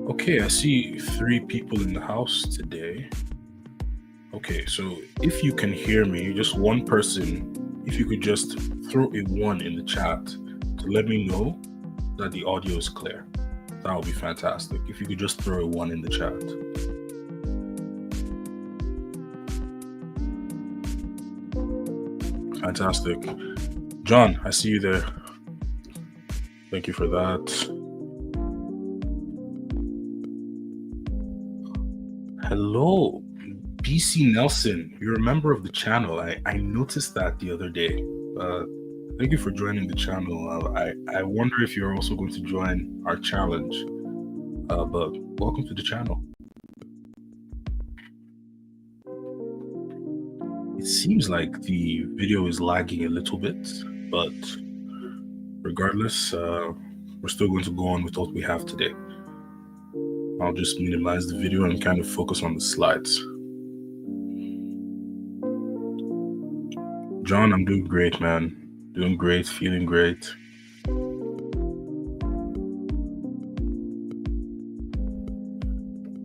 Okay, I see three people in the house today. Okay, so if you can hear me, just one person, if you could just throw a one in the chat to let me know that the audio is clear. That would be fantastic. If you could just throw a one in the chat. Fantastic. John, I see you there. Thank you for that. Hello, BC Nelson. You're a member of the channel. I noticed that the other day. Thank you for joining the channel. I wonder if you're also going to join our challenge. But welcome to the channel. It seems like the video is lagging a little bit, but regardless, we're still going to go on with what we have today. I'll just minimize the video and kind of focus on the slides. John, I'm doing great, man. Doing great, feeling great.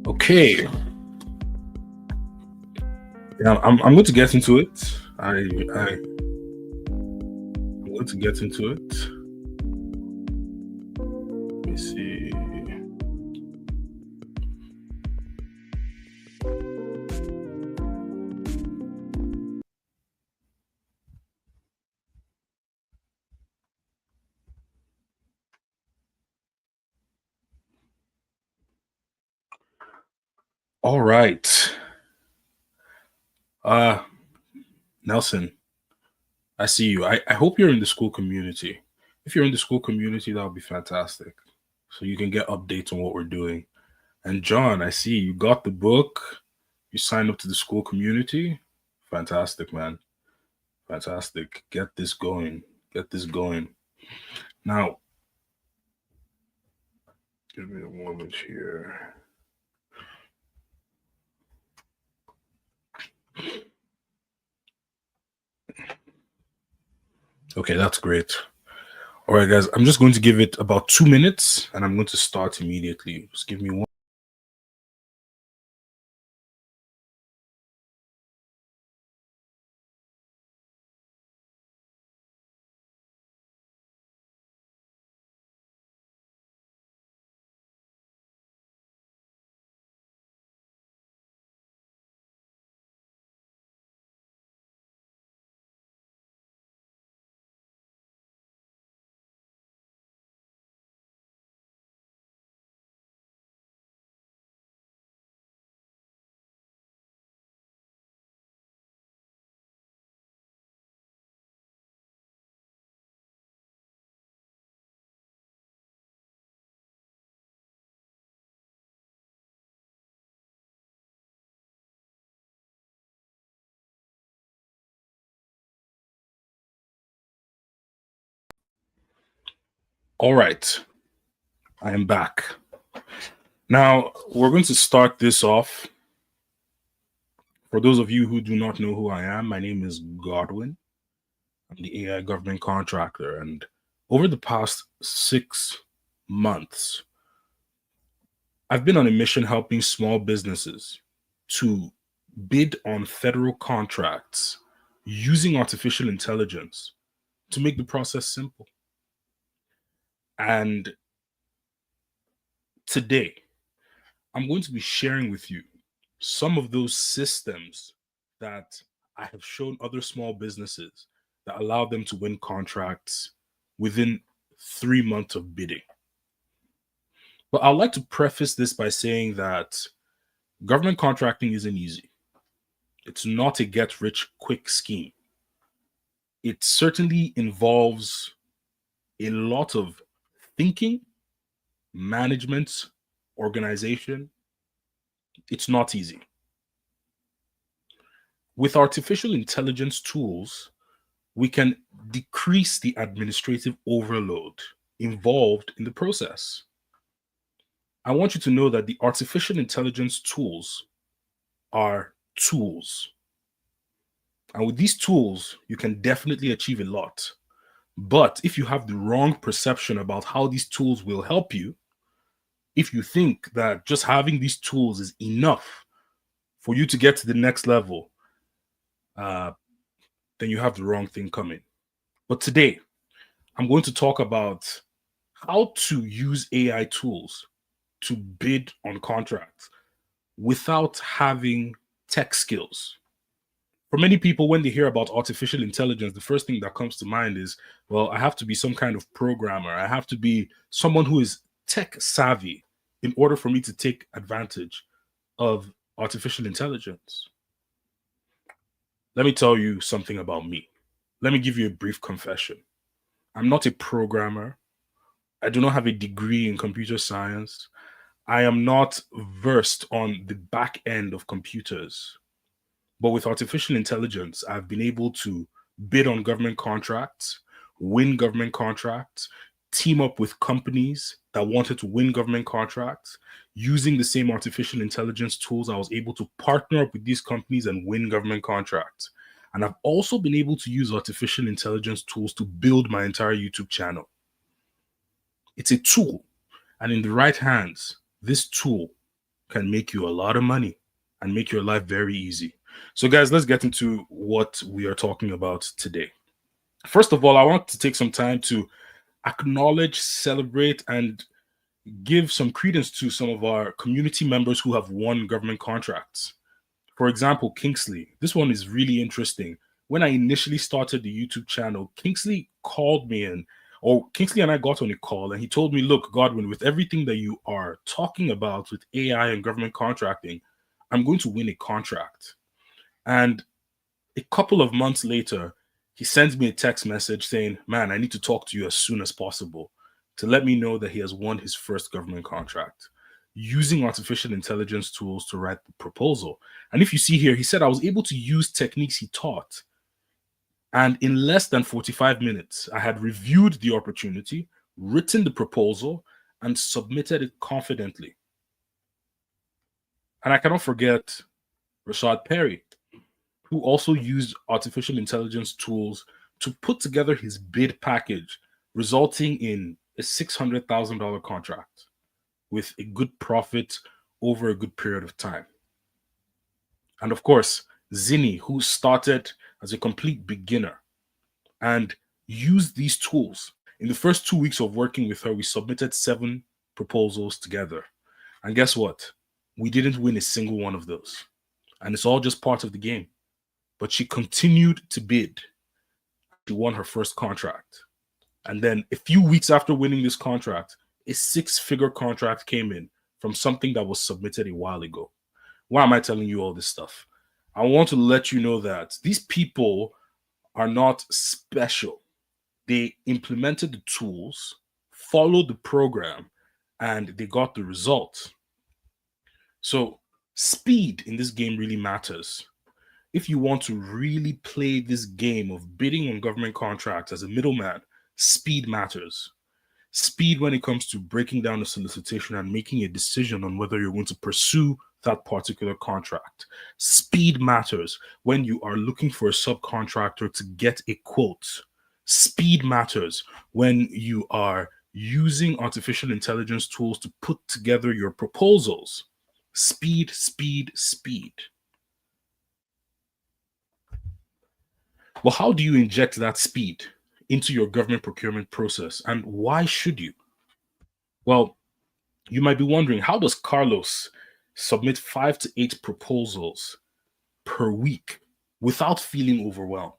Okay. Yeah, I'm going to get into it. I'm going to get into it. Let me see. All right. Nelson, I see you. I hope you're in the school community. If you're in the school community, that would be fantastic. So you can get updates on what we're doing. And John, I see you got the book. You signed up to the school community. Fantastic, man. Fantastic. Get this going. Get this going. Now, give me a moment here. Okay, that's great. All right, guys, I'm just going to give it about 2 minutes and I'm going to start immediately. Just give me one. All right, I am back. Now, we're going to start this off. For those of you who do not know who I am, my name is Godwin. I'm the AI government contractor. And over the past 6 months, I've been on a mission helping small businesses to bid on federal contracts using artificial intelligence to make the process simple. And today, I'm going to be sharing with you some of those systems that I have shown other small businesses that allow them to win contracts within 3 months of bidding. But I'd like to preface this by saying that government contracting isn't easy. It's not a get rich quick scheme. It certainly involves a lot of thinking, management, organization. It's not easy. With artificial intelligence tools, we can decrease the administrative overload involved in the process. I want you to know that the artificial intelligence tools are tools. And with these tools, you can definitely achieve a lot. But if you have the wrong perception about how these tools will help you, If you think that just having these tools is enough for you to get to the next level, uh, then you have the wrong thing coming. But today, I'm going to talk about how to use AI tools to bid on contracts without having tech skills. For many people, when they hear about artificial intelligence, the first thing that comes to mind is, well, I have to be some kind of programmer. I have to be someone who is tech savvy in order for me to take advantage of artificial intelligence. Let me tell you something about me. Let me give you a brief confession. I'm not a programmer. I do not have a degree in computer science. I am not versed on the back end of computers. But with artificial intelligence, I've been able to bid on government contracts, win government contracts, team up with companies that wanted to win government contracts. Using the same artificial intelligence tools, I was able to partner up with these companies and win government contracts. And I've also been able to use artificial intelligence tools to build my entire YouTube channel. It's a tool. And in the right hands, this tool can make you a lot of money and make your life very easy. So, guys, let's get into what we are talking about today. First of all, I want to take some time to acknowledge, celebrate, and give some credence to some of our community members who have won government contracts. For example, Kingsley. This one is really interesting. When I initially started the YouTube channel, Kingsley called me Kingsley and I got on a call, and he told me, look, Godwin, with everything that you are talking about with AI and government contracting, I'm going to win a contract. And a couple of months later, he sends me a text message saying, man, I need to talk to you as soon as possible, to let me know that he has won his first government contract using artificial intelligence tools to write the proposal. And if you see here, he said I was able to use techniques he taught. And in less than 45 minutes, I had reviewed the opportunity, written the proposal, and submitted it confidently. And I cannot forget Rashad Perry, who also used artificial intelligence tools to put together his bid package, resulting in a $600,000 contract with a good profit over a good period of time. And of course, Zinni, who started as a complete beginner and used these tools. In the first 2 weeks of working with her, we submitted 7 proposals together. And guess what? We didn't win a single one of those. And it's all just part of the game. But she continued to bid. She won her first contract. And then a few weeks after winning this contract, a 6-figure contract came in from something that was submitted a while ago. Why am I telling you all this stuff? I want to let you know that these people are not special. They implemented the tools, followed the program, and they got the result. So speed in this game really matters. If you want to really play this game of bidding on government contracts as a middleman, speed matters. Speed when it comes to breaking down a solicitation and making a decision on whether you're going to pursue that particular contract. Speed matters when you are looking for a subcontractor to get a quote. Speed matters when you are using artificial intelligence tools to put together your proposals. Speed, speed, speed. Well, how do you inject that speed into your government procurement process, and why should you? Well, you might be wondering, how does Carlos submit 5 to 8 proposals per week without feeling overwhelmed?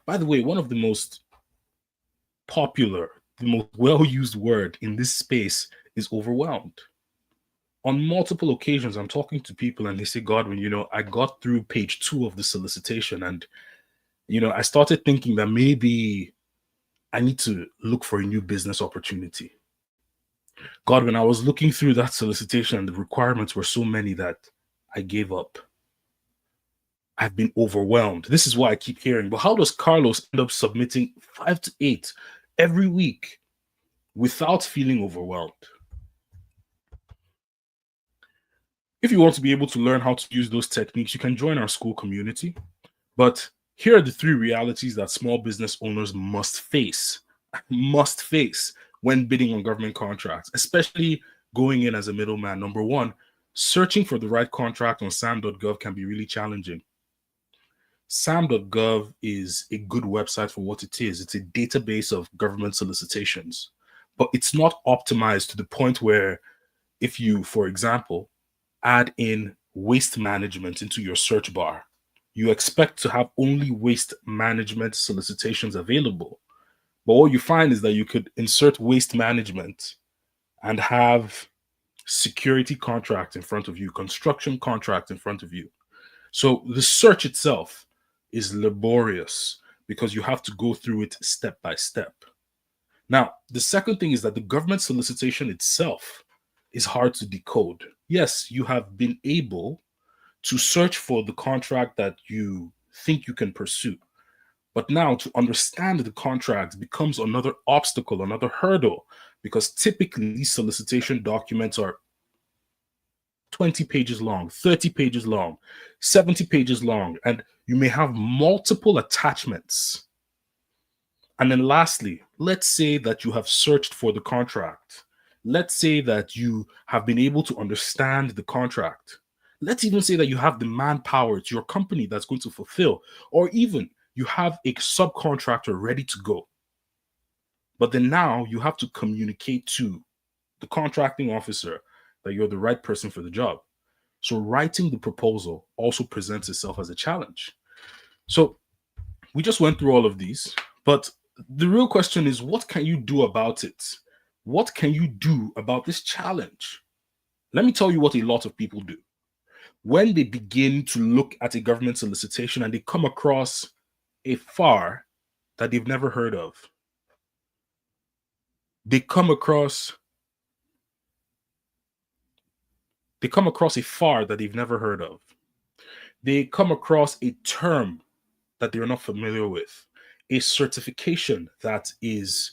By the way, one of the most popular, the most well-used word in this space is overwhelmed. On multiple occasions, I'm talking to people and they say, Godwin, I got through page 2 of the solicitation and I started thinking that maybe I need to look for a new business opportunity. When I was looking through that solicitation, the requirements were so many that I gave up. I've been overwhelmed. This is why I keep hearing, but how does Carlos end up submitting 5 to 8 every week without feeling overwhelmed? If you want to be able to learn how to use those techniques, you can join our school community. But here are the 3 realities that small business owners must face when bidding on government contracts, especially going in as a middleman. Number one, searching for the right contract on sam.gov can be really challenging. Sam.gov is a good website for what it is. It's a database of government solicitations, but it's not optimized to the point where if you, for example, add in waste management into your search bar, you expect to have only waste management solicitations available. But what you find is that you could insert waste management and have security contract in front of you, construction contract in front of you. So the search itself is laborious because you have to go through it step by step. Now, the second thing is that the government solicitation itself is hard to decode. Yes, you have been able to search for the contract that you think you can pursue. But now to understand the contract becomes another obstacle, another hurdle, because typically these solicitation documents are 20 pages long, 30 pages long, 70 pages long, and you may have multiple attachments. And then lastly, let's say that you have searched for the contract. Let's say that you have been able to understand the contract. Let's even say that you have the manpower, it's your company that's going to fulfill, or even you have a subcontractor ready to go. But then now you have to communicate to the contracting officer that you're the right person for the job. So writing the proposal also presents itself as a challenge. So we just went through all of these, but the real question is, what can you do about it? What can you do about this challenge? Let me tell you what a lot of people do. When they begin to look at a government solicitation and they come across a FAR that they've never heard of, they come across a FAR that they've never heard of. They come across a term that they're not familiar with, a certification that is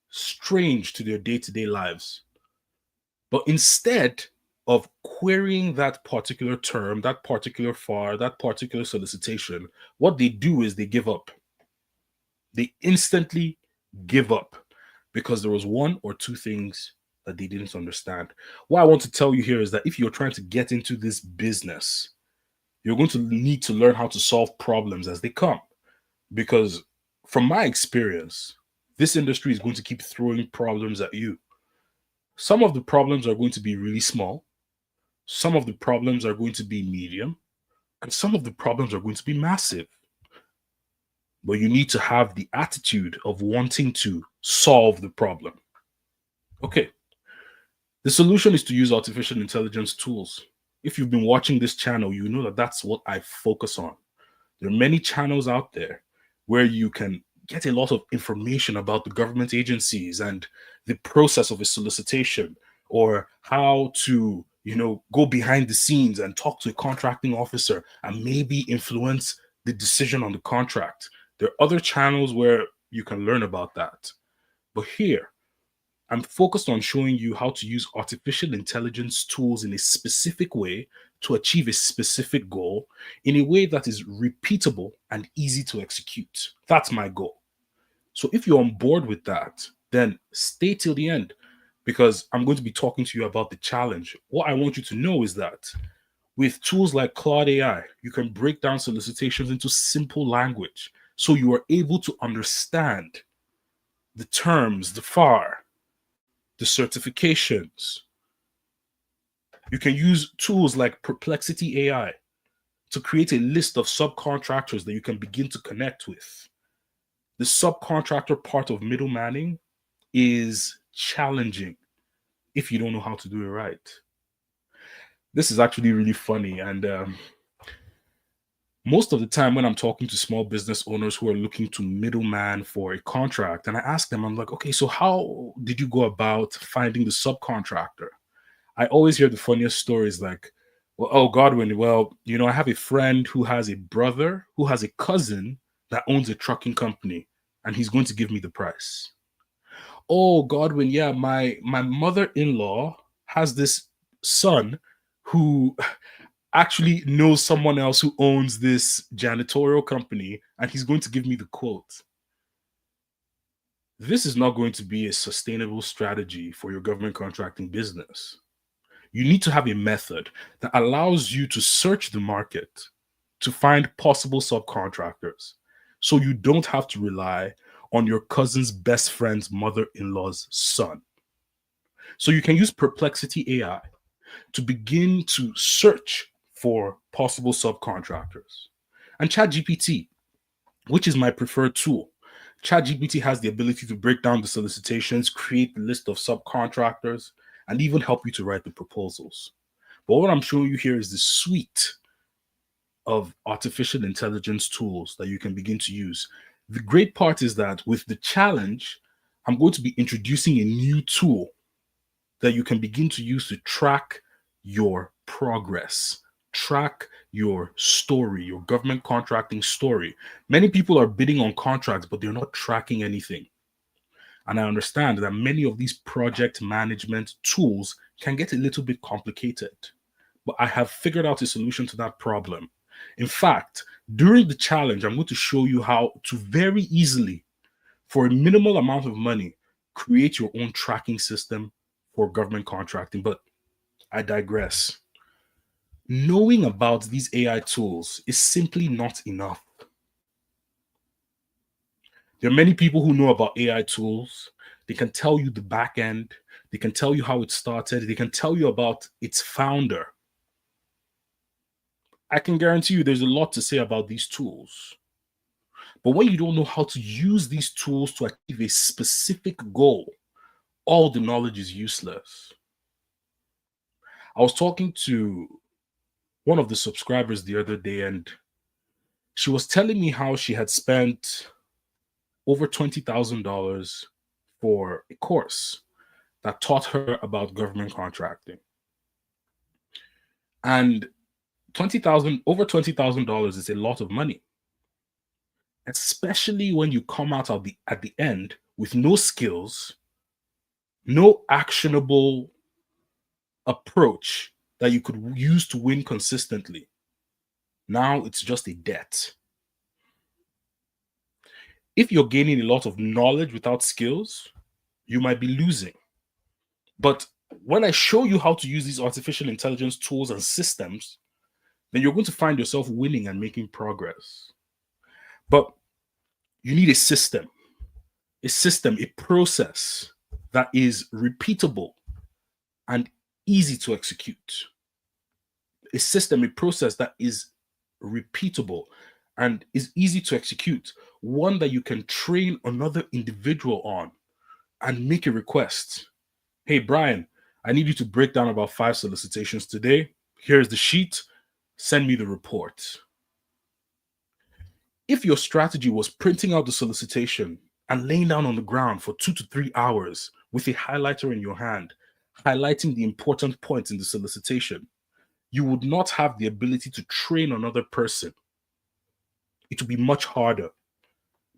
strange to their day-to-day lives. But instead of querying that particular term, that particular FAR, that particular solicitation, what they do is they give up. They instantly give up because there was one or two things that they didn't understand. What I want to tell you here is that if you're trying to get into this business, you're going to need to learn how to solve problems as they come. Because from my experience, this industry is going to keep throwing problems at you. Some of the problems are going to be really small, some of the problems are going to be medium, and some of the problems are going to be massive. But you need to have the attitude of wanting to solve the problem. Okay, the solution is to use artificial intelligence tools. If you've been watching this channel, you know that that's what I focus on. There are many channels out there where you can get a lot of information about the government agencies and the process of a solicitation, or how to, go behind the scenes and talk to a contracting officer and maybe influence the decision on the contract. There are other channels where you can learn about that. But here, I'm focused on showing you how to use artificial intelligence tools in a specific way to achieve a specific goal in a way that is repeatable and easy to execute. That's my goal. So if you're on board with that, then stay till the end because I'm going to be talking to you about the challenge. What I want you to know is that with tools like Claude AI, you can break down solicitations into simple language so you are able to understand the terms, the FAR, the certifications. You can use tools like Perplexity AI to create a list of subcontractors that you can begin to connect with. The subcontractor part of middlemaning is challenging if you don't know how to do it right. This is actually really funny. And most of the time when I'm talking to small business owners who are looking to middleman for a contract, and I ask them, I'm like, okay, so how did you go about finding the subcontractor? I always hear the funniest stories like, well, oh, Godwin, well, I have a friend who has a brother who has a cousin that owns a trucking company, and he's going to give me the price. Oh, Godwin, yeah, my mother-in-law has this son who actually knows someone else who owns this janitorial company, and he's going to give me the quote. This is not going to be a sustainable strategy for your government contracting business. You need to have a method that allows you to search the market to find possible subcontractors so you don't have to rely on your cousin's best friend's mother in law's son. So you can use Perplexity AI to begin to search for possible subcontractors. And ChatGPT, which is my preferred tool. ChatGPT has the ability to break down the solicitations, create the list of subcontractors, and even help you to write the proposals. But what I'm showing you here is the suite of artificial intelligence tools that you can begin to use. The great part is that with the challenge, I'm going to be introducing a new tool that you can begin to use to track your progress, track your story, your government contracting story. Many people are bidding on contracts, but they're not tracking anything. And I understand that many of these project management tools can get a little bit complicated, but I have figured out a solution to that problem. In fact, during the challenge, I'm going to show you how to very easily, for a minimal amount of money, create your own tracking system for government contracting. But I digress. Knowing about these AI tools is simply not enough. There are many people who know about AI tools. They can tell you the back end, they can tell you how it started, they can tell you about its founder. I can guarantee you there's a lot to say about these tools. But when you don't know how to use these tools to achieve a specific goal, all the knowledge is useless. I was talking to one of the subscribers the other day, and she was telling me how she had spent over $20,000 for a course that taught her about government contracting. And 20,000 over $20,000 is a lot of money, especially when you come out at the end with no skills, no actionable approach that you could use to win consistently. Now it's just a debt. If you're gaining a lot of knowledge without skills, you might be losing. But when I show you how to use these artificial intelligence tools and systems, then you're going to find yourself winning and making progress. But you need a process that is repeatable and easy to execute. A process that is repeatable and is easy to execute. One that you can train another individual on and make a request. Hey, Brian, I need you to break down about 5 solicitations today. Here's the sheet. Send me the report. If your strategy was printing out the solicitation and laying down on the ground for 2 to 3 hours with a highlighter in your hand, highlighting the important points in the solicitation, you would not have the ability to train another person. It would be much harder.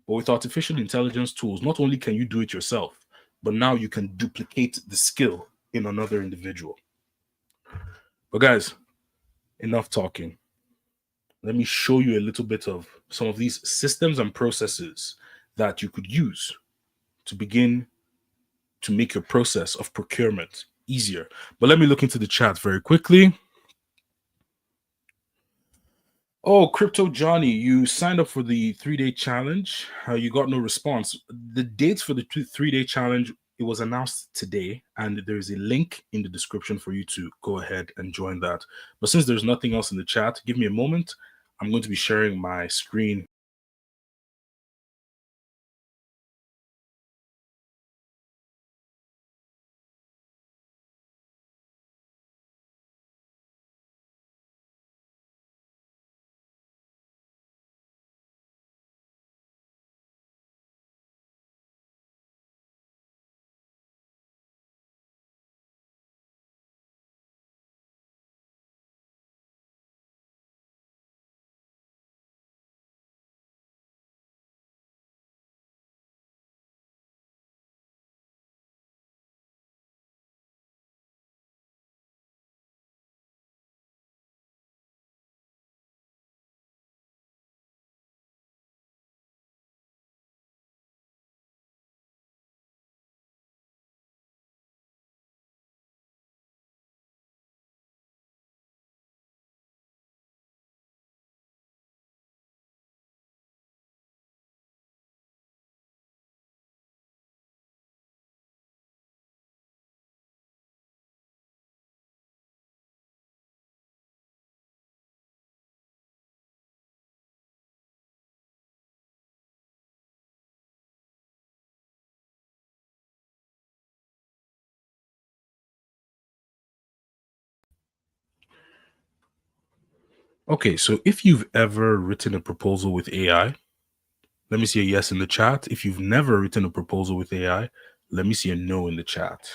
But with artificial intelligence tools, not only can you do it yourself, but now you can duplicate the skill in another individual. But guys, enough talking. Let me show you a little bit of some of these systems and processes that you could use to begin to make your process of procurement easier. But let me look into the chat very quickly. Oh, Crypto Johnny, you signed up for the 3-day challenge. You got no response. The dates for the 3-day challenge, it was announced today, and there's a link in the description for you to go ahead and join that. But since there's nothing else in the chat, give me a moment. I'm going to be sharing my screen Okay, so if you've ever written a proposal with AI, let me see a yes in the chat. If you've never written a proposal with AI, let me see a no in the chat.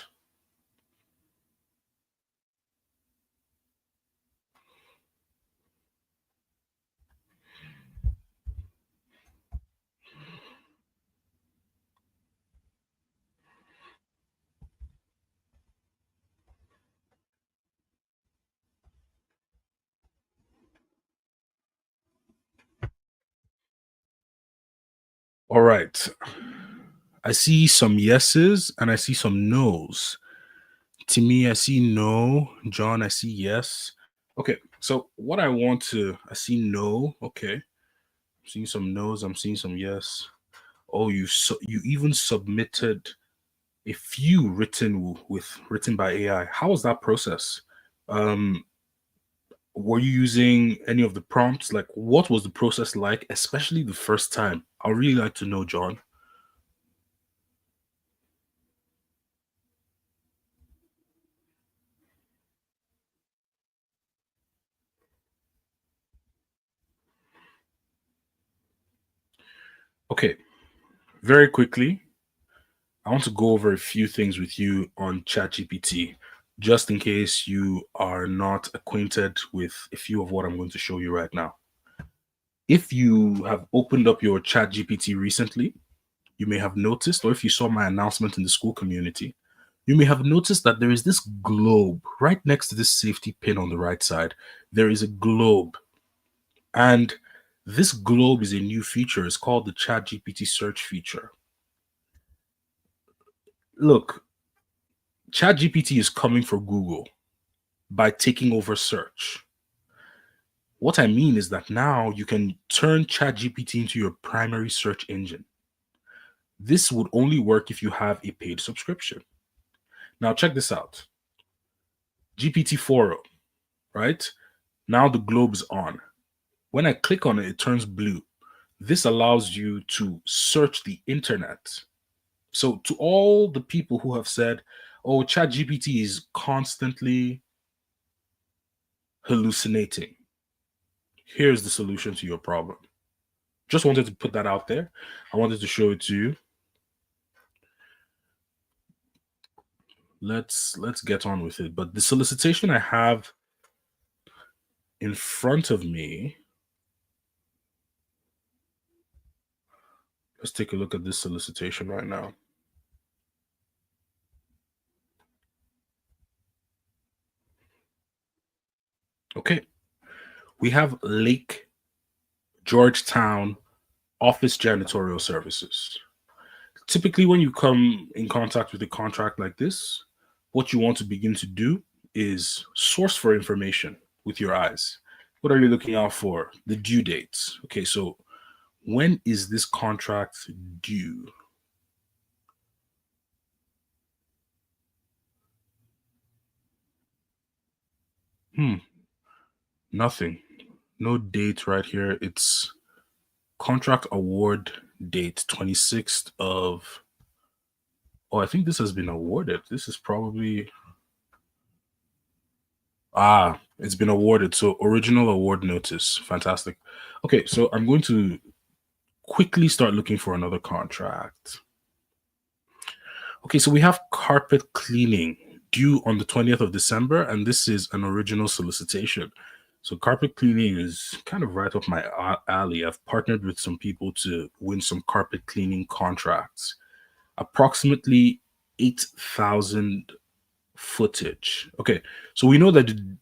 All right. I see some yeses and I see some nos. To me, I see no. John, I see yes. Okay, so what I want to, I see no. Okay, I'm seeing some no's. I'm seeing some yes. Oh, you even submitted a few written by AI. How was that process? Um, were you using any of the prompts? Like, what was the process like, especially the first time? I'd really like to know, John. Okay, very quickly, I want to go over a few things with you on ChatGPT, just in case you are not acquainted with a few of what I'm going to show you right now. If you have opened up your ChatGPT recently, you may have noticed, or if you saw my announcement in the school community, you may have noticed that there is this globe right next to this safety pin on the right side. There is a globe, and this globe is a new feature. It's called the ChatGPT search feature. Look, ChatGPT is coming for Google by taking over search. What I mean is that now you can turn ChatGPT into your primary search engine. This would only work if you have a paid subscription. Now, check this out. GPT 4.0, right? Now the globe is on. When I click on it, it turns blue. This allows you to search the internet. So, to all the people who have said, oh, ChatGPT is constantly hallucinating, here's the solution to your problem. Just wanted to put that out there. I wanted to show it to you. Let's get on with it. But the solicitation I have in front of me, let's take a look at this solicitation right now. Okay. We have Lake Georgetown office janitorial services. Typically, when you come in contact with a contract like this, what you want to begin to do is source for information with your eyes. What are you looking out for? The due dates. Okay, so when is this contract due? Hmm, nothing. No date right here. It's contract award date 26th of. Oh, I think this has been awarded. This is probably. Ah, it's been awarded. So original award notice. Fantastic. Okay, so I'm going to quickly start looking for another contract. Okay, so we have carpet cleaning due on the 20th of December, and this is an original solicitation. So carpet cleaning is kind of right up my alley. I've partnered with some people to win some carpet cleaning contracts. Approximately 8,000 footage. Okay, so we know that the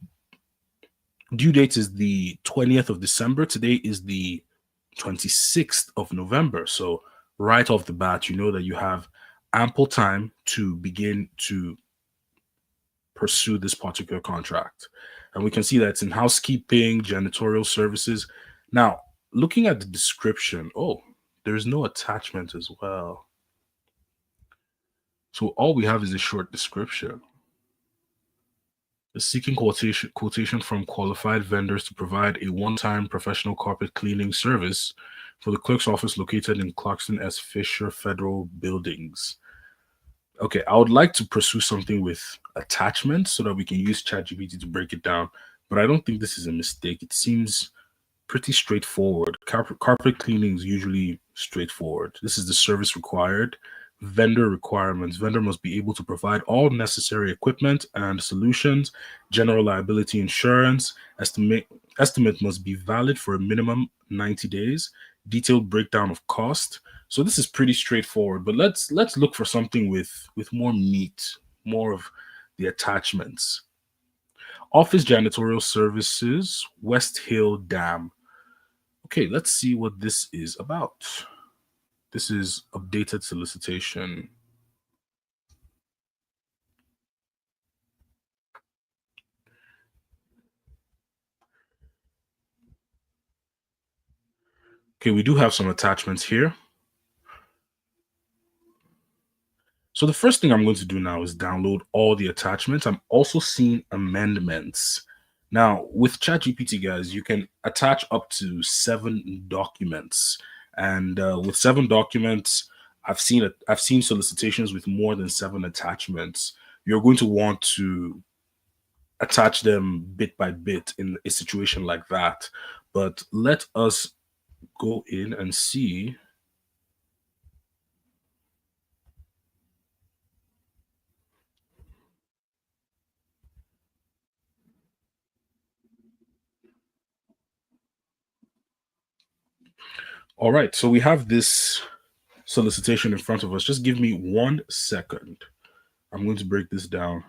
due date is the 20th of December. Today is the 26th of November. So right off the bat, you know that you have ample time to begin to pursue this particular contract. And we can see that it's in housekeeping, janitorial services. Now, looking at the description, oh, there's no attachment as well. So all we have is a short description. Is seeking quotation from qualified vendors to provide a one-time professional carpet cleaning service for the clerk's office located in Clarkson S. Fisher Federal Buildings. Okay, I would like to pursue something with attachments so that we can use ChatGPT to break it down. but I don't think this is a mistake. It seems pretty straightforward. Carpet cleaning is usually straightforward. This is the service required. Vendor requirements. Vendor must be able to provide all necessary equipment and solutions. General liability insurance. Estimate must be valid for a minimum 90 days. Detailed breakdown of cost. So this is pretty straightforward. But let's look for something with more meat, more of the attachments. Office janitorial services, West Hill Dam. Okay, let's see what this is about. This is updated solicitation. Okay, we do have some attachments here. So the first thing I'm going to do now is download all the attachments. I'm also seeing amendments. Now, with ChatGPT, guys, you can attach up to 7 documents, and with 7 documents, I've seen solicitations with more than 7 attachments. You're going to want to attach them bit by bit in a situation like that. But let us go in and see. All right, so we have this solicitation in front of us. Just give me 1 second. I'm going to break this down.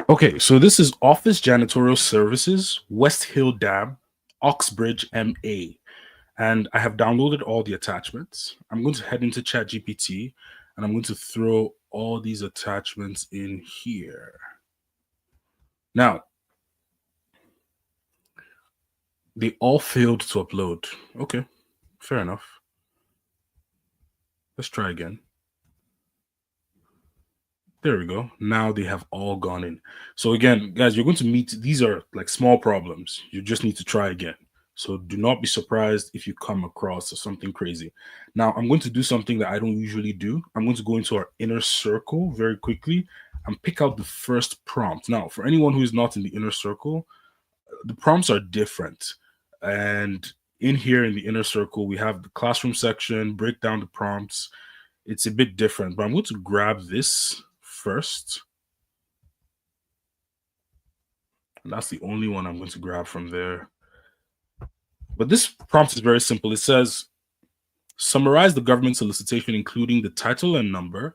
Okay, so this is Office Janitorial Services, West Hill Dam, Oxbridge, MA. And I have downloaded all the attachments. I'm going to head into ChatGPT and I'm going to throw all these attachments in here. Now, they all failed to upload. Okay, fair enough. Let's try again. There we go. Now they have all gone in. So again, guys, you're going to meet, these are like small problems. You just need to try again. So do not be surprised if you come across something crazy. Now I'm going to do something that I don't usually do. I'm going to go into our inner circle very quickly and pick out the first prompt. Now, for anyone who is not in the inner circle, the prompts are different. And in here in the inner circle, we have the classroom section, break down the prompts. It's a bit different, but I'm going to grab this first. And that's the only one I'm going to grab from there. But this prompt is very simple. It says, summarize the government solicitation, including the title and number,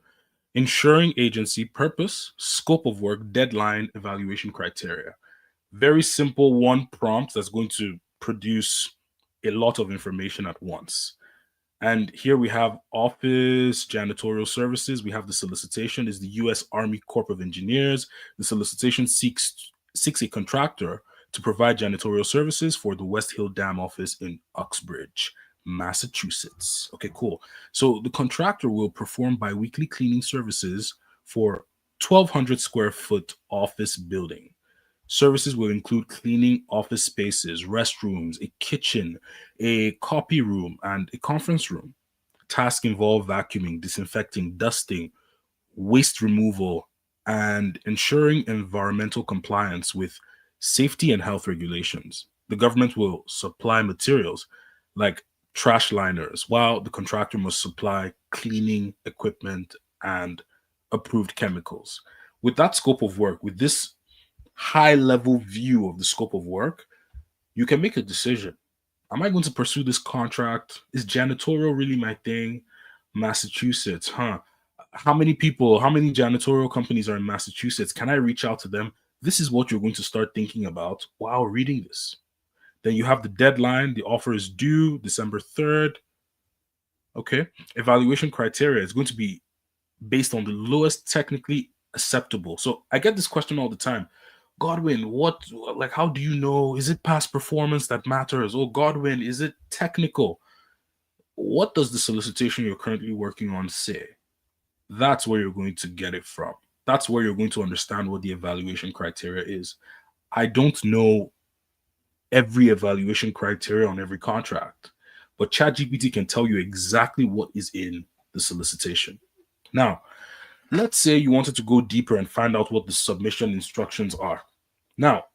ensuring agency, purpose, scope of work, deadline, evaluation criteria. Very simple one prompt that's going to produce a lot of information at once. And here we have Office Janitorial Services. We have the solicitation is the U.S. Army Corps of Engineers. The solicitation seeks a contractor to provide janitorial services for the West Hill Dam office in Uxbridge, Massachusetts. Okay, cool. So the contractor will perform biweekly cleaning services for 1,200 square foot office building. Services will include cleaning office spaces, restrooms, a kitchen, a copy room, and a conference room. Tasks involve vacuuming, disinfecting, dusting, waste removal, and ensuring environmental compliance with safety and health regulations. The government will supply materials like trash liners, while the contractor must supply cleaning equipment and approved chemicals. With that scope of work, with this high level view of the scope of work, you can make a decision. Am I going to pursue this contract? Is janitorial really my thing? Massachusetts, huh? How many people, how many janitorial companies are in Massachusetts? Can I reach out to them? This is what you're going to start thinking about while reading this. Then you have the deadline. The offer is due December 3rd. Okay. Evaluation criteria is going to be based on the lowest technically acceptable. So I get this question all the time. Godwin, like, how do you know? Is it past performance that matters? Oh, Godwin, is it technical? What does the solicitation you're currently working on say? That's where you're going to get it from. That's where you're going to understand what the evaluation criteria is. I don't know every evaluation criteria on every contract, but ChatGPT can tell you exactly what is in the solicitation. Now, let's say you wanted to go deeper and find out what the submission instructions are. Now,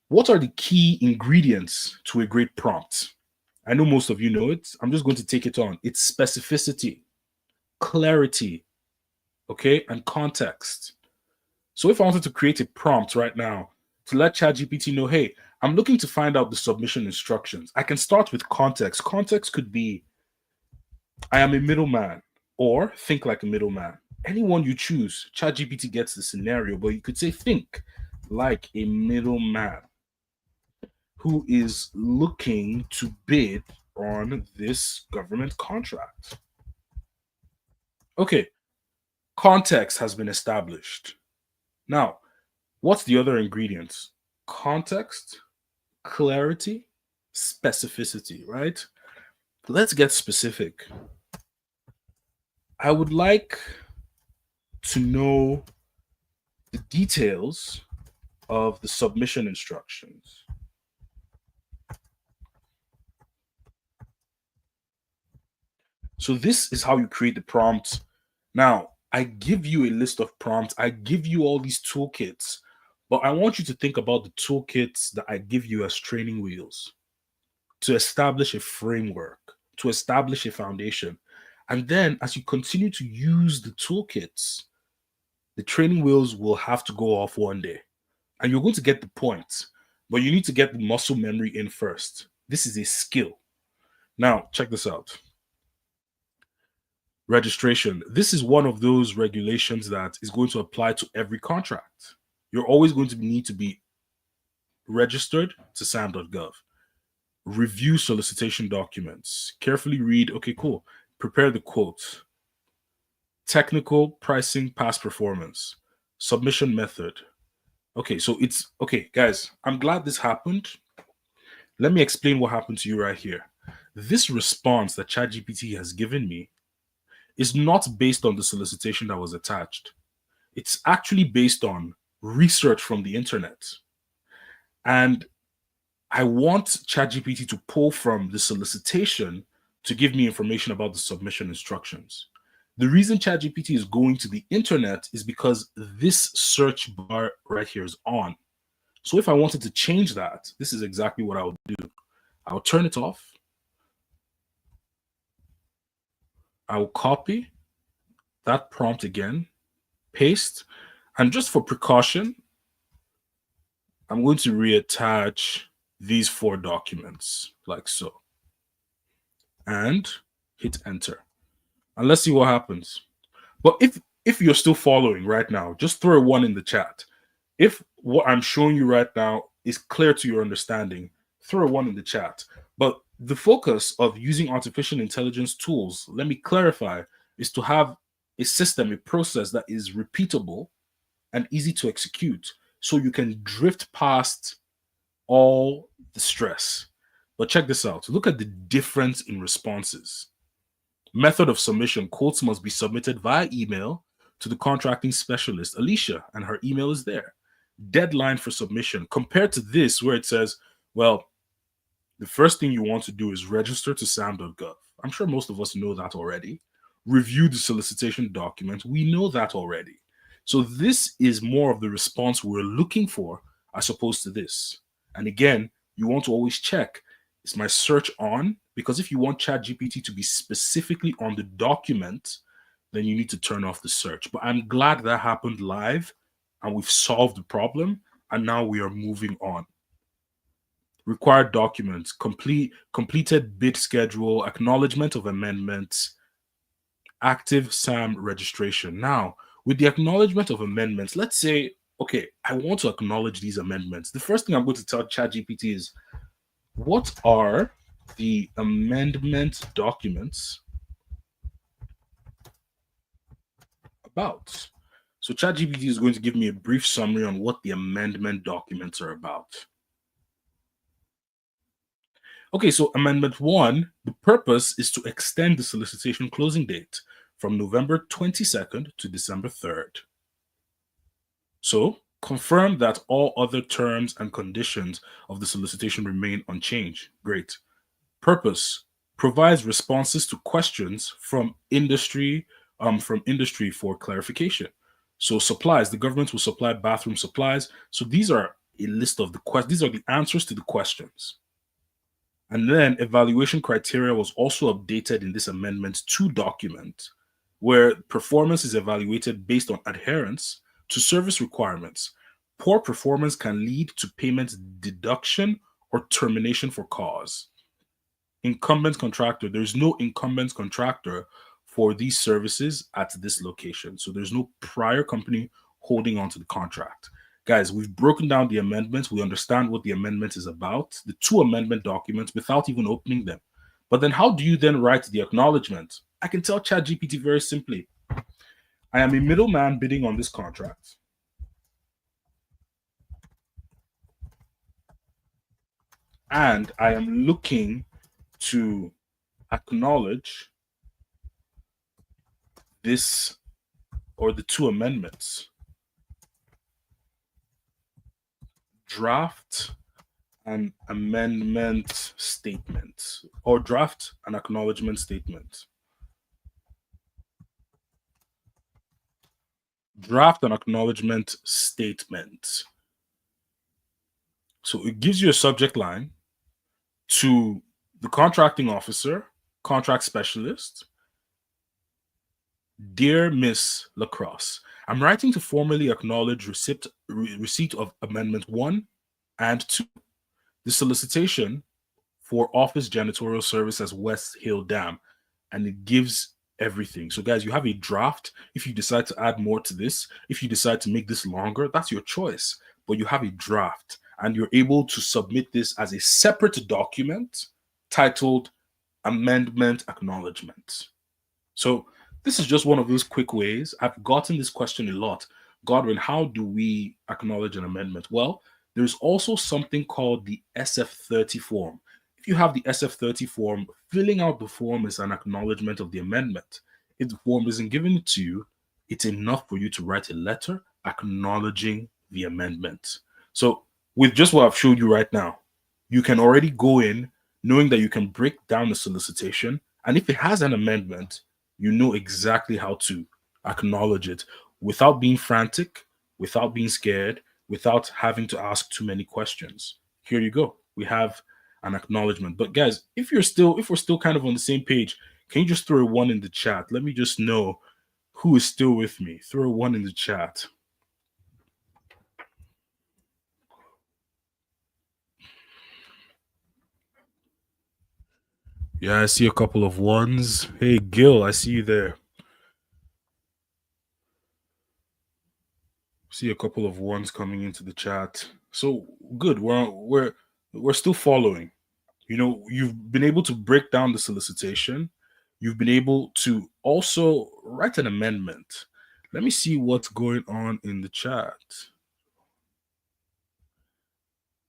what are the key ingredients to a great prompt? I know most of you know it. I'm just going to take it on. It's specificity, clarity, okay, and context. So if I wanted to create a prompt right now to let ChatGPT know, hey, I'm looking to find out the submission instructions, I can start with context. Context could be, I am a middleman, or think like a middleman. Anyone you choose, ChatGPT gets the scenario, but you could say, think like a middleman who is looking to bid on this government contract. Okay, context has been established. Now, what's the other ingredients? Context, clarity, specificity, right? Let's get specific. I would like to know the details of the submission instructions. So this is how you create the prompt. Now, I give you a list of prompts. I give you all these toolkits, but I want you to think about the toolkits that I give you as training wheels to establish a framework, to establish a foundation. And then as you continue to use the toolkits, the training wheels will have to go off one day. And you're going to get the point, but you need to get the muscle memory in first. This is a skill. Now, check this out. Registration. This is one of those regulations that is going to apply to every contract. You're always going to need to be registered to SAM.gov. Review solicitation documents. Carefully read. Okay, cool. Prepare the quote. Technical, pricing, past performance. Submission method. Okay, so it's okay, guys. I'm glad this happened. Let me explain what happened to you right here. This response that ChatGPT has given me is not based on the solicitation that was attached. It's actually based on research from the internet. And I want ChatGPT to pull from the solicitation to give me information about the submission instructions. The reason ChatGPT is going to the internet is because this search bar right here is on. So if I wanted to change that, this is exactly what I would do. I'll turn it off. I will copy that prompt again, paste, and just for precaution, I'm going to reattach these 4 documents like so, and hit enter. And let's see what happens. But if you're still following right now, just throw a 1 in the chat. If what I'm showing you right now is clear to your understanding, throw a 1 in the chat. But the focus of using artificial intelligence tools, let me clarify, is to have a system, a process that is repeatable and easy to execute, so you can drift past all the stress. But check this out. Look at the difference in responses. Method of submission: quotes must be submitted via email to the contracting specialist, Alicia, and her email is there. Deadline for submission, compared to this, where it says, well, the first thing you want to do is register to SAM.gov. I'm sure most of us know that already. Review the solicitation document. We know that already. So this is more of the response we're looking for as opposed to this. And again, you want to always check, is my search on? Because if you want ChatGPT to be specifically on the document, then you need to turn off the search. But I'm glad that happened live and we've solved the problem. And now we are moving on. Required documents: completed bid schedule, acknowledgement of amendments, active SAM registration. Now, with the acknowledgement of amendments, let's say, okay, I want to acknowledge these amendments. The first thing I'm going to tell ChatGPT is, what are the amendment documents about? So ChatGPT is going to give me a brief summary on what the amendment documents are about. Okay, so Amendment 1, the purpose is to extend the solicitation closing date from November 22nd to December 3rd. So, confirm that all other terms and conditions of the solicitation remain unchanged. Great. Purpose provides responses to questions from industry for clarification. So supplies, the government will supply bathroom supplies. So these are a list of these are the answers to the questions. And then evaluation criteria was also updated in this amendment to document, where performance is evaluated based on adherence to service requirements. Poor performance can lead to payment deduction or termination for cause. Incumbent contractor, there's no incumbent contractor for these services at this location. So there's no prior company holding on to the contract. Guys, we've broken down the amendments. We understand what the amendment is about, the two amendment documents, without even opening them. But then how do you then write the acknowledgement? I can tell ChatGPT very simply, I am a middleman bidding on this contract. And I am looking to acknowledge this or the two amendments. Draft an amendment statement or draft an acknowledgement statement. Draft an acknowledgement statement. So it gives you a subject line to the contracting officer, contract specialist. Dear Miss Lacrosse, I'm writing to formally acknowledge receipt of Amendment 1 and 2. The solicitation for office janitorial service as West Hill Dam, and it gives everything. So, guys, you have a draft. If you decide to add more to this, if you decide to make this longer, that's your choice. But you have a draft, and you're able to submit this as a separate document titled Amendment Acknowledgement. So, this is just one of those quick ways. I've gotten this question a lot. Godwin, how do we acknowledge an amendment? Well, there's also something called the SF30 form. If you have the SF30 form, filling out the form is an acknowledgement of the amendment. If the form isn't given to you, it's enough for you to write a letter acknowledging the amendment. So, with just what I've showed you right now, you can already go in knowing that you can break down the solicitation. And if it has an amendment, you know exactly how to acknowledge it without being frantic, without being scared, without having to ask too many questions. Here you go. We have an acknowledgement. But guys, if we're still kind of on the same page, can you just throw a one in the chat? Let me just know who is still with me. Throw a one in the chat. Yeah, I see a couple of ones. Hey, Gil, I see you there. See a couple of ones coming into the chat. So good. We're still following. You know, you've been able to break down the solicitation. You've been able to also write an amendment. Let me see what's going on in the chat.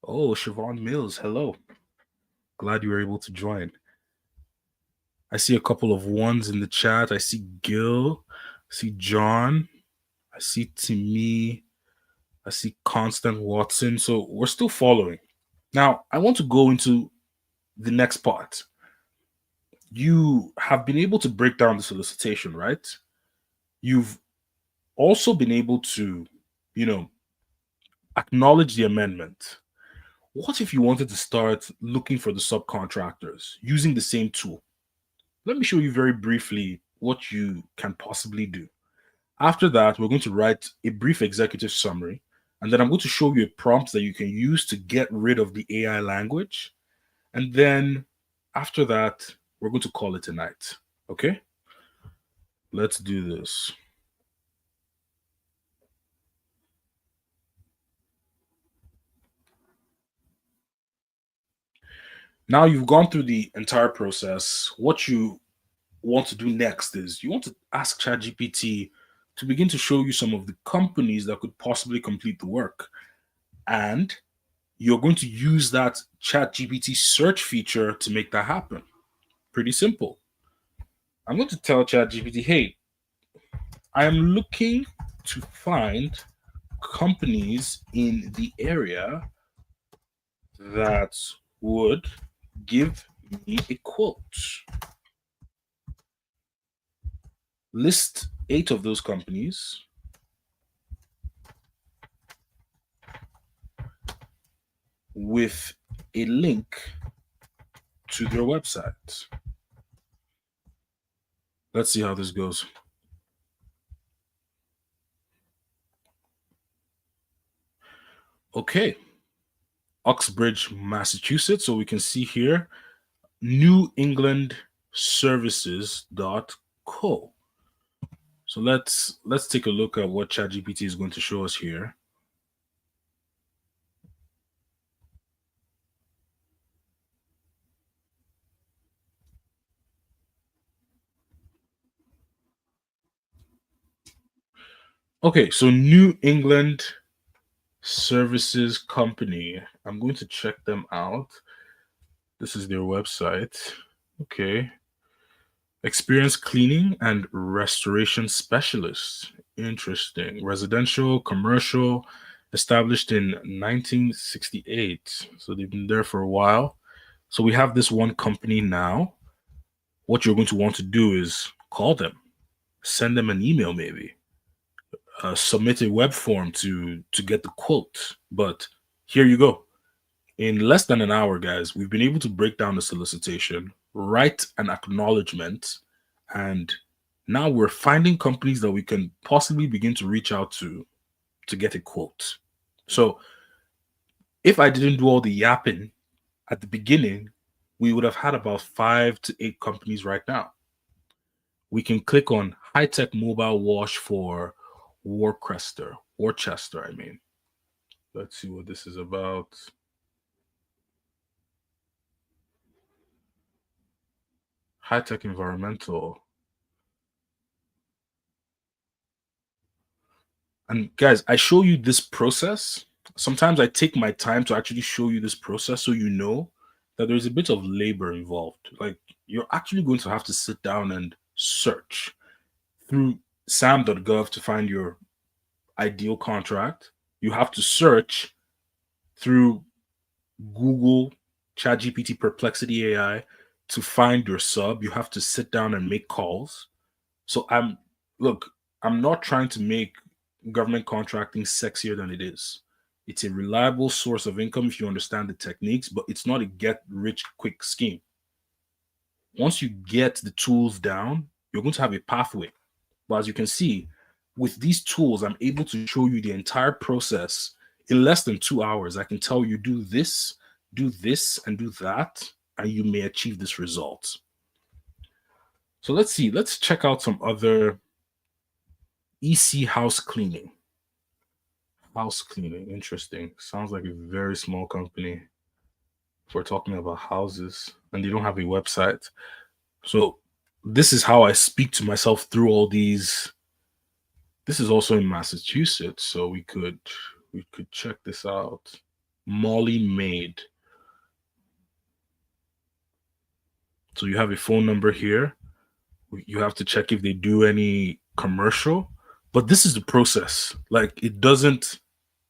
Oh, Siobhan Mills, hello. Glad you were able to join. I see a couple of ones in the chat. I see Gil. I see John. I see Timmy. I see Constant Watson. So we're still following. Now, I want to go into the next part. You have been able to break down the solicitation, right? You've also been able to, acknowledge the amendment. What if you wanted to start looking for the subcontractors using the same tool? Let me show you very briefly what you can possibly do. After that, we're going to write a brief executive summary, and then I'm going to show you a prompt that you can use to get rid of the AI language. And then after that, we're going to call it a night. Okay? Let's do this. Now you've gone through the entire process. What you want to do next is you want to ask ChatGPT to begin to show you some of the companies that could possibly complete the work. And you're going to use that ChatGPT search feature to make that happen. Pretty simple. I'm going to tell ChatGPT, hey, I am looking to find companies in the area that would give me a quote. List 8 of those companies with a link to their website. Let's see how this goes. Okay, Uxbridge, Massachusetts. So we can see here New England Services.co. So let's take a look at what ChatGPT is going to show us here. Okay, so New England Services Company. I'm going to check them out. This is their website. Okay. Experienced cleaning and restoration specialist. Interesting. Residential, commercial, established in 1968. So they've been there for a while. So we have this one company now. What you're going to want to do is call them, send them an email, maybe submit a web form to get the quote. But here you go. In less than an hour, guys, we've been able to break down the solicitation, write an acknowledgement, and now we're finding companies that we can possibly begin to reach out to get a quote. So if I didn't do all the yapping at the beginning, we would have had about 5 to 8 companies right now. We can click on high tech mobile wash for Worcester, I mean. Let's see what this is about. High tech environmental. And guys, I show you this process. Sometimes I take my time to actually show you this process so you know that there's a bit of labor involved. Like you're actually going to have to sit down and search through sam.gov to find your ideal contract. You have to search through Google, ChatGPT, Perplexity AI to find your sub. You have to sit down and make calls. So look, I'm not trying to make government contracting sexier than it is. It's a reliable source of income if you understand the techniques, but it's not a get rich quick scheme. Once you get the tools down, you're going to have a pathway. But as you can see, with these tools, I'm able to show you the entire process in less than 2 hours. I can tell you do this, and do that, and you may achieve this result. So let's see. Let's check out some other EC house cleaning. House cleaning, interesting. Sounds like a very small company if we're talking about houses, and they don't have a website. So this is how I speak to myself through all these. This is also in Massachusetts, so we could check this out. Molly Maid. So you have a phone number here. You have to check if they do any commercial, but this is the process. Like it doesn't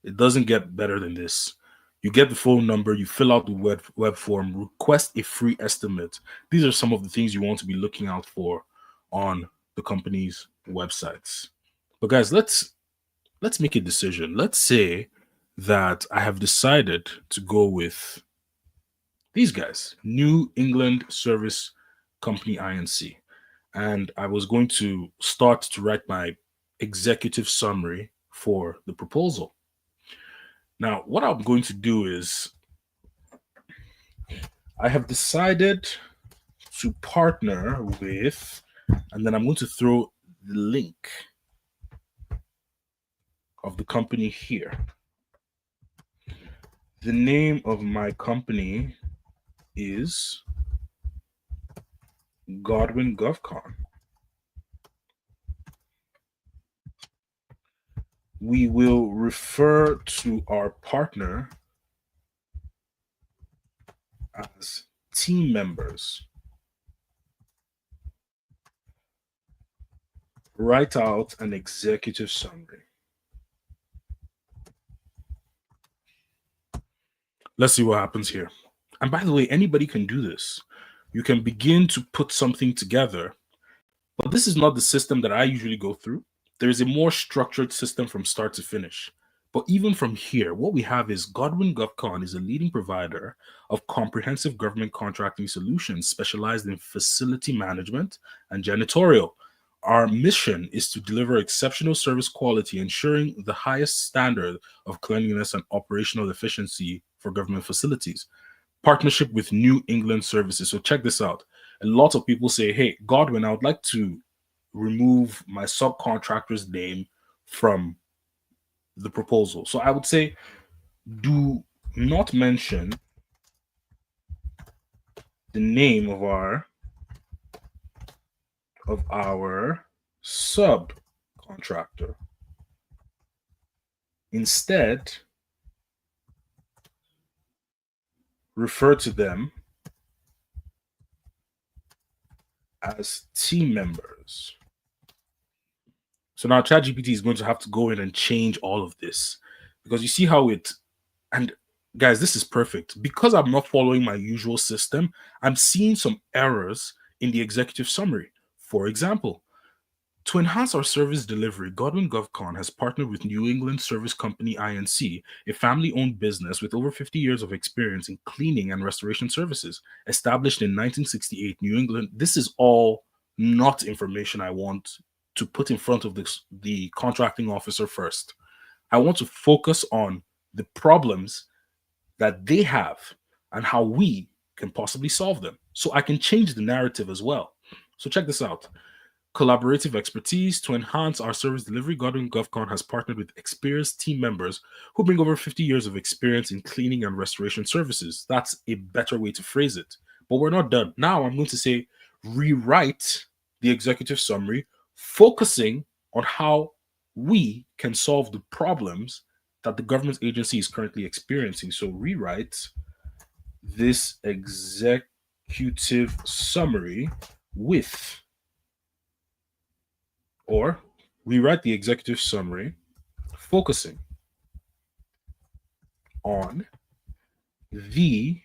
get better than this. You get the phone number, you fill out the web form, request a free estimate. These are some of the things you want to be looking out for on the company's websites. But guys, let's make a decision. Let's say that I have decided to go with these guys, New England Service Company INC. And I was going to start to write my executive summary for the proposal. Now, what I'm going to do is I have decided to partner with, and then I'm going to throw the link of the company here. The name of my company is Godwin Gov Con. We will refer to our partner as team members. Write out an executive summary. Let's see what happens here. And by the way, anybody can do this. You can begin to put something together, but this is not the system that I usually go through. There is a more structured system from start to finish. But even from here, what we have is Godwin GovCon is a leading provider of comprehensive government contracting solutions specialized in facility management and janitorial. Our mission is to deliver exceptional service quality, ensuring the highest standard of cleanliness and operational efficiency for government facilities. Partnership with New England Services. So check this out. A lot of people say, hey, Godwin, I would like to remove my subcontractor's name from the proposal. So I would say, do not mention the name of our subcontractor. Instead, refer to them as team members. So now ChatGPT is going to have to go in and change all of this, because you see how it, and guys, this is perfect. Because I'm not following my usual system, I'm seeing some errors in the executive summary. For example, to enhance our service delivery, Godwin GovCon has partnered with New England Service Company Inc., a family-owned business with over 50 years of experience in cleaning and restoration services. Established in 1968, New England. This is all not information I want to put in front of the contracting officer first. I want to focus on the problems that they have and how we can possibly solve them, so I can change the narrative as well. So check this out. Collaborative expertise to enhance our service delivery. Godwin GovCon has partnered with experienced team members who bring over 50 years of experience in cleaning and restoration services. That's a better way to phrase it. But we're not done. Now I'm going to say rewrite the executive summary, focusing on how we can solve the problems that the government agency is currently experiencing. So rewrite this executive summary with, or rewrite the executive summary focusing on the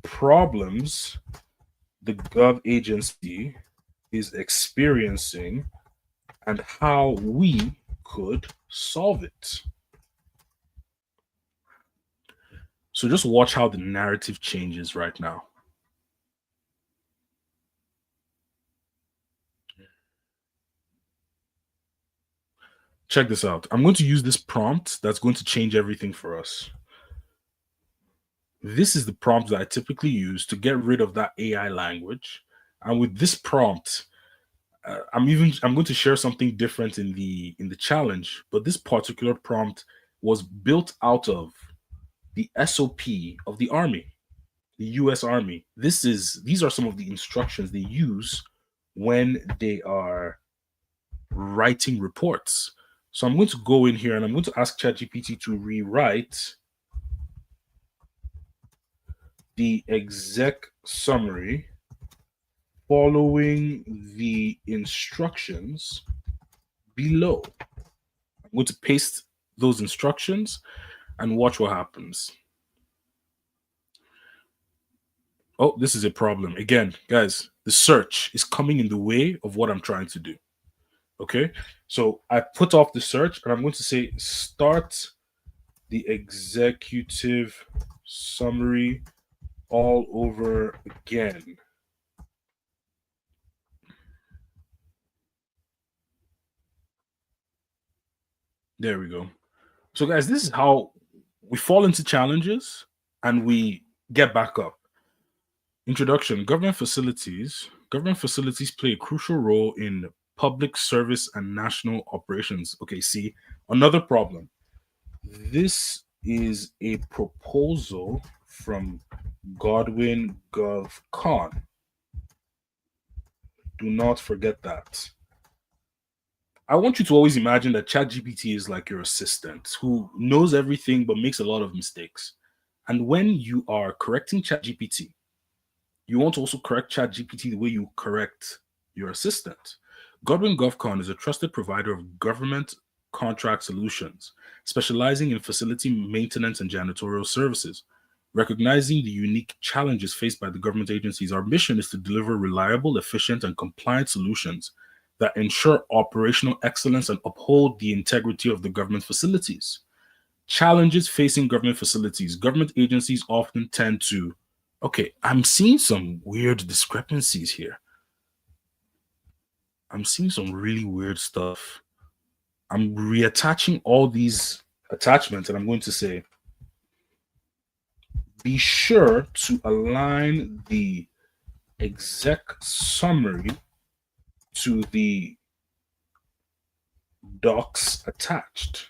problems the gov agency is experiencing and how we could solve it. So just watch how the narrative changes right now. Check this out. I'm going to use this prompt that's going to change everything for us. This is the prompt that I typically use to get rid of that AI language. And with this prompt, I'm going to share something different in the challenge, but this particular prompt was built out of the SOP of the Army, the US Army. These are some of the instructions they use when they are writing reports. So I'm going to go in here and I'm going to ask ChatGPT to rewrite the exec summary following the instructions below. I'm going to paste those instructions and watch what happens. Oh, this is a problem. Again, guys, the search is coming in the way of what I'm trying to do. Okay, so I put off the search and I'm going to say start the executive summary all over again. There we go. So guys, this is how we fall into challenges and we get back up. Introduction: government facilities Government facilities play a crucial role in public service and national operations. Okay, see, another problem. This is a proposal from Godwin Gov Con. Do not forget that. I want you to always imagine that ChatGPT is like your assistant who knows everything but makes a lot of mistakes. And when you are correcting ChatGPT, you want to also correct ChatGPT the way you correct your assistant. Godwin GovCon is a trusted provider of government contract solutions, specializing in facility maintenance and janitorial services. Recognizing the unique challenges faced by the government agencies, our mission is to deliver reliable, efficient, and compliant solutions that ensure operational excellence and uphold the integrity of the government facilities. Challenges facing government facilities. Government agencies often tend to, okay, I'm seeing some weird discrepancies here. I'm seeing some really weird stuff. I'm reattaching all these attachments and I'm going to say, be sure to align the exec summary to the docs attached.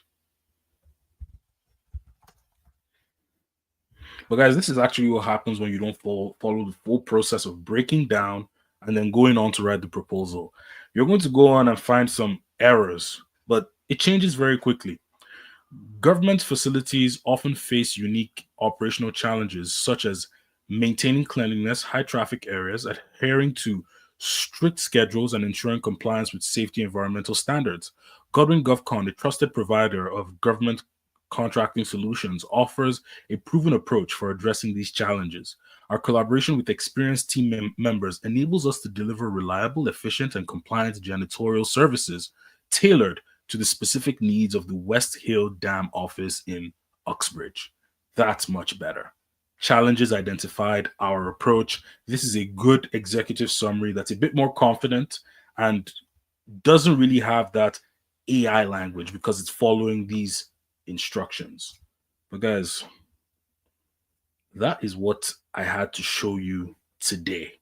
But guys, this is actually what happens when you don't follow the full process of breaking down and then going on to write the proposal. You're going to go on and find some errors, but it changes very quickly. Government facilities often face unique operational challenges, such as maintaining cleanliness, high traffic areas, adhering to strict schedules, and ensuring compliance with safety and environmental standards. Godwin GovCon, a trusted provider of government contracting solutions, offers a proven approach for addressing these challenges. Our collaboration with experienced team members enables us to deliver reliable, efficient, and compliant janitorial services tailored to the specific needs of the West Hill Dam office in Uxbridge. That's much better. Challenges identified, our approach. This is a good executive summary that's a bit more confident and doesn't really have that AI language because it's following these instructions. But guys, that is what I had to show you today.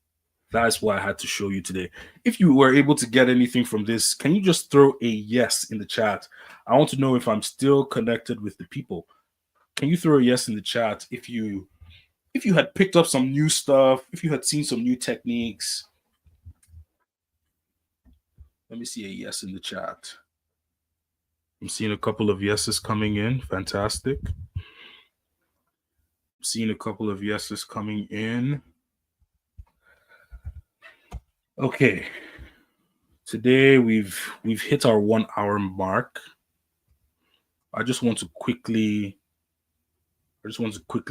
That's what I had to show you today. If you were able to get anything from this, can you just throw a yes in the chat? I want to know if I'm still connected with the people. Can you throw a yes in the chat if you had picked up some new stuff, if you had seen some new techniques? Let me see a yes in the chat. I'm seeing a couple of yeses coming in. Fantastic. I'm seeing a couple of yeses coming in. Okay. Today we've hit our 1 hour mark. I just want to quickly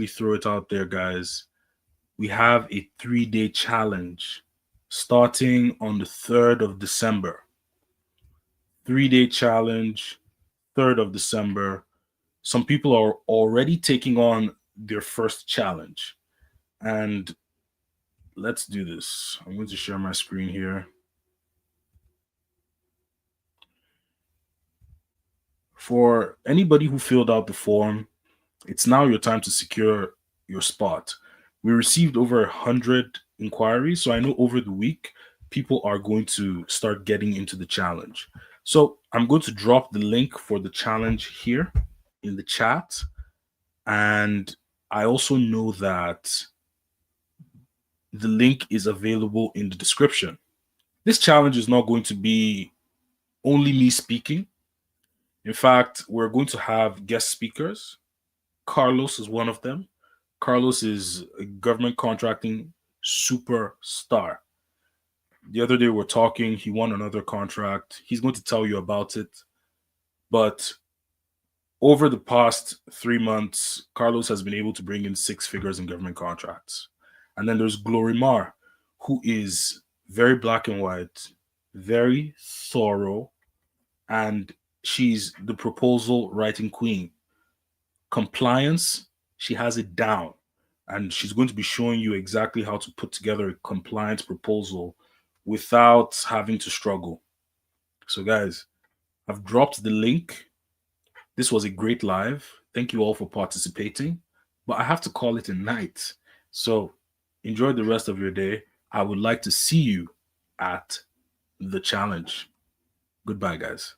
throw it out there, guys. We have a 3-day challenge starting on the 3rd of December. 3-day challenge, 3rd of December. Some people are already taking on their first challenge. And let's do this. I'm going to share my screen here. For anybody who filled out the form, it's now your time to secure your spot. We received over 100 inquiries, so I know over the week people are going to start getting into the challenge. So I'm going to drop the link for the challenge here in the chat. And I also know that the link is available in the description. This challenge is not going to be only me speaking. In fact, we're going to have guest speakers. Carlos is one of them. Carlos is a government contracting superstar. The other day we're talking, he won another contract. He's going to tell you about it. But over the past 3 months, Carlos has been able to bring in 6 figures in government contracts. And then there's Glorimar, who is very black and white, very thorough, and she's the proposal writing queen. Compliance, she has it down. And she's going to be showing you exactly how to put together a compliance proposal without having to struggle. So, guys, I've dropped the link. This was a great live. Thank you all for participating. But I have to call it a night. So, enjoy the rest of your day. I would like to see you at the challenge. Goodbye, guys.